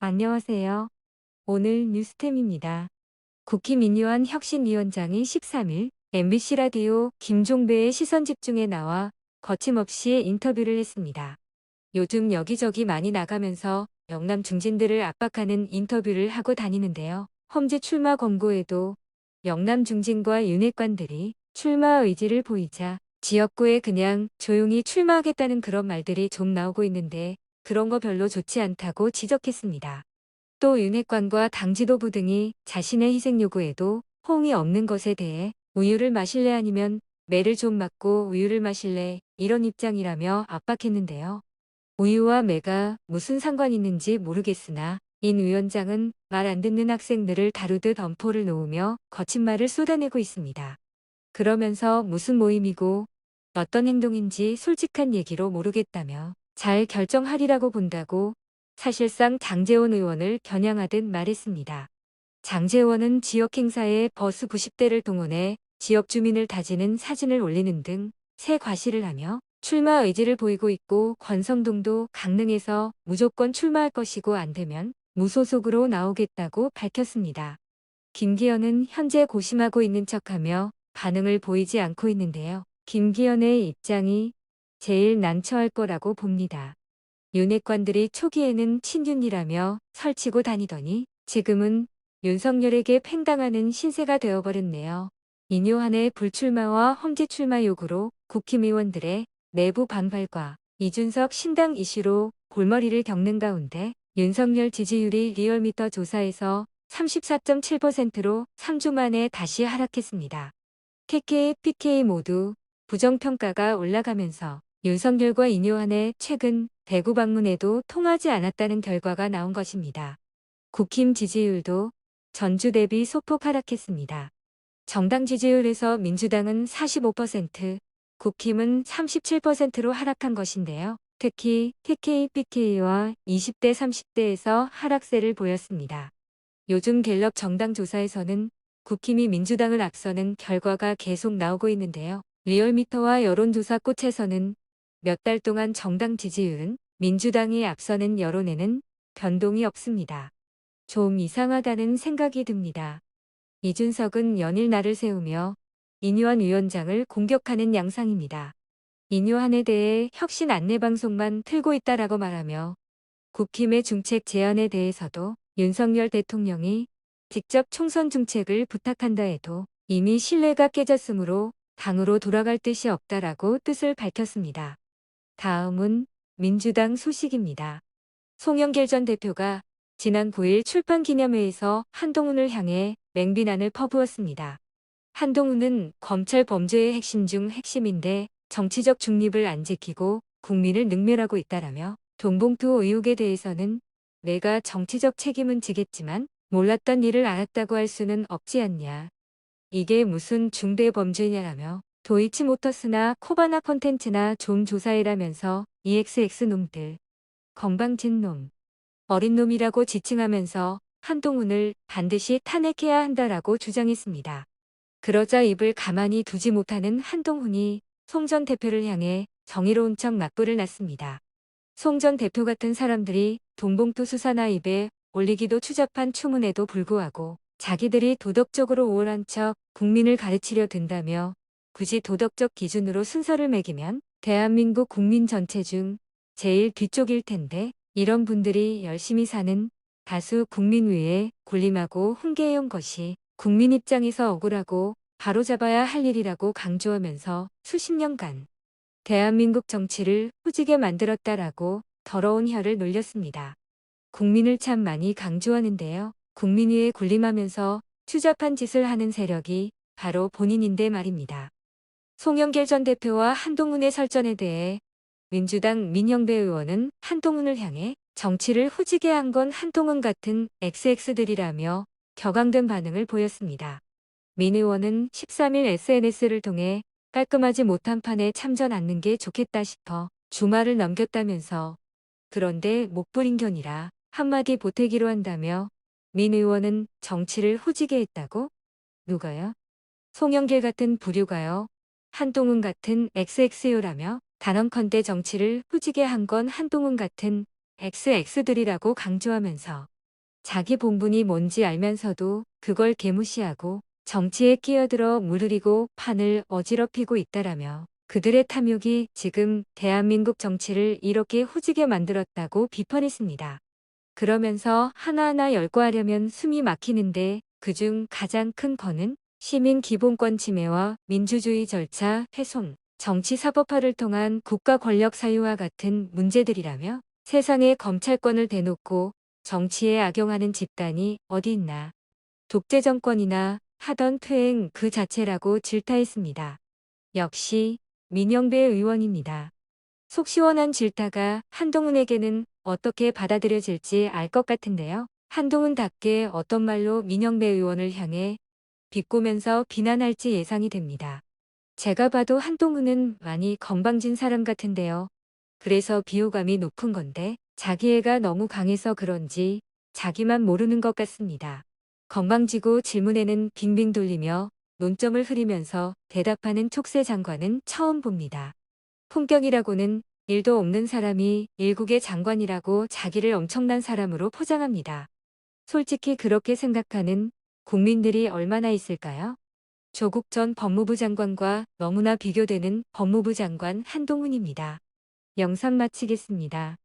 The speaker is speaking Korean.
안녕하세요. 오늘 뉴스템입니다. 국힘 민유한 혁신위원장이 13일 MBC 라디오 김종배의 시선집중에 나와 거침없이 인터뷰를 했습니다. 요즘 여기저기 많이 나가면서 영남 중진들을 압박하는 인터뷰를 하고 다니는데요. 험지 출마 권고에도 영남 중진과 윤핵관들이 출마 의지를 보이자 지역구에 그냥 조용히 출마하겠다는 그런 말들이 좀 나오고 있는데 그런 거 별로 좋지 않다고 지적했습니다. 또 윤핵관과 당 지도부 등이 자신의 희생 요구에도 호응이 없는 것에 대해 우유를 마실래 아니면 매를 좀 맞고 우유를 마실래 이런 입장이라며 압박했는데요. 우유와 매가 무슨 상관 있는지 모르겠으나 인 위원장은 말 안 듣는 학생들을 다루듯 엄포를 놓으며 거친 말을 쏟아내고 있습니다. 그러면서 무슨 모임이고 어떤 행동인지 솔직한 얘기로 모르겠다며 잘 결정하리라고 본다고 사실상 장제원 의원을 겨냥하듯 말했습니다. 장제원은 지역 행사에 버스 90대를 동원해 지역 주민을 다지는 사진을 올리는 등 새 과시를 하며 출마 의지를 보이고 있고 권성동도 강릉에서 무조건 출마할 것이고 안 되면 무소속으로 나오겠다고 밝혔습니다. 김기현은 현재 고심하고 있는 척하며 반응을 보이지 않고 있는데요. 김기현의 입장이 제일 난처할 거라고 봅니다. 윤핵관들이 초기에는 친윤이라며 설치고 다니더니 지금은 윤석열에게 팽당하는 신세가 되어버렸네요. 인요한의 불출마와 험지 출마 요구로 국힘 의원들의 내부 반발과 이준석 신당 이슈로 골머리를 겪는 가운데 윤석열 지지율이 리얼미터 조사에서 34.7%로 3주 만에 다시 하락했습니다. KK, PK 모두 부정평가가 올라가면서 윤석열과 인요한의 최근 대구 방문에도 통하지 않았다는 결과가 나온 것입니다. 국힘 지지율도 전주 대비 소폭 하락했습니다. 정당 지지율에서 민주당은 45%, 국힘은 37%로 하락한 것인데요. 특히 TK, PK와 20대, 30대에서 하락세를 보였습니다. 요즘 갤럽 정당 조사에서는 국힘이 민주당을 앞서는 결과가 계속 나오고 있는데요. 리얼미터와 여론조사 꽃에서는 몇 달 동안 정당 지지율은 민주당이 앞서는 여론에는 변동이 없습니다. 좀 이상하다는 생각이 듭니다. 이준석은 연일 날을 세우며 인요한 위원장을 공격하는 양상입니다. 인요한에 대해 혁신 안내방송만 틀고 있다라고 말하며 국힘의 중책 제안에 대해서도 윤석열 대통령이 직접 총선 중책을 부탁한다 해도 이미 신뢰가 깨졌으므로 당으로 돌아갈 뜻이 없다라고 뜻을 밝혔습니다. 다음은 민주당 소식입니다. 송영길 전 대표가 지난 9일 출판기념회에서 한동훈을 향해 맹비난을 퍼부었습니다. 한동훈은 검찰 범죄의 핵심 중 핵심인데 정치적 중립을 안 지키고 국민을 능멸하고 있다라며 돈봉투 의혹에 대해서는 내가 정치적 책임은 지겠지만 몰랐던 일을 알았다고 할 수는 없지 않냐. 이게 무슨 중대 범죄냐라며 도이치모터스나 코바나 컨텐츠나 좀 조사해라면서 EXX 놈들, 건방진 놈, 어린 놈이라고 지칭하면서 한동훈을 반드시 탄핵해야 한다라고 주장했습니다. 그러자 입을 가만히 두지 못하는 한동훈이 송 전 대표를 향해 정의로운 척 맞불을 놨습니다. 송 전 대표 같은 사람들이 돈봉투 수사나 입에 올리기도 추잡한 추문에도 불구하고 자기들이 도덕적으로 우월한 척 국민을 가르치려 든다며 굳이 도덕적 기준으로 순서를 매기면 대한민국 국민 전체 중 제일 뒤쪽일 텐데 이런 분들이 열심히 사는 다수 국민 위에 군림하고 훈계해온 것이 국민 입장에서 억울하고 바로잡아야 할 일이라고 강조하면서 수십 년간 대한민국 정치를 후지게 만들었다라고 더러운 혀를 놀렸습니다. 국민을 참 많이 강조하는데요. 국민 위에 군림하면서 추잡한 짓을 하는 세력이 바로 본인인데 말입니다. 송영길 전 대표와 한동훈의 설전에 대해 민주당 민영배 의원은 한동훈을 향해 정치를 후지게 한 건 한동훈 같은 XX들이라며 격앙된 반응을 보였습니다. 민 의원은 13일 SNS를 통해 깔끔하지 못한 판에 참전 않는 게 좋겠다 싶어 주말을 넘겼다면서 그런데 목불인견이라 한마디 보태기로 한다며 민 의원은 정치를 후지게 했다고? 누가요? 송영길 같은 부류가요? 한동훈 같은 XX요라며 단언컨대 정치를 후지게 한 건 한동훈 같은 XX들이라고 강조하면서 자기 본분이 뭔지 알면서도 그걸 개무시하고 정치에 끼어들어 물들이고 판을 어지럽히고 있다라며 그들의 탐욕이 지금 대한민국 정치를 이렇게 후지게 만들었다고 비판했습니다. 그러면서 하나하나 열거하려면 숨이 막히는데 그중 가장 큰 건은 시민 기본권 침해와 민주주의 절차 훼손, 정치 사법화를 통한 국가 권력 사유와 같은 문제들이라며 세상에 검찰권을 대놓고 정치에 악용하는 집단이 어디 있나. 독재 정권이나 하던 퇴행 그 자체라고 질타했습니다. 역시 민영배 의원입니다. 속 시원한 질타가 한동훈에게는 어떻게 받아들여질지 알 것 같은데요. 한동훈답게 어떤 말로 민영배 의원을 향해 비꼬면서 비난할지 예상이 됩니다. 제가 봐도 한동훈은 많이 건방진 사람 같은데요. 그래서 비호감이 높은 건데 자기애가 너무 강해서 그런지 자기만 모르는 것 같습니다. 건방지고 질문에는 빙빙 돌리며 논점을 흐리면서 대답하는 촉새 장관은 처음 봅니다. 품격이라고는 일도 없는 사람이 일국의 장관이라고 자기를 엄청난 사람으로 포장합니다. 솔직히 그렇게 생각하는 국민들이 얼마나 있을까요? 조국 전 법무부 장관과 너무나 비교되는 법무부 장관 한동훈입니다. 영상 마치겠습니다.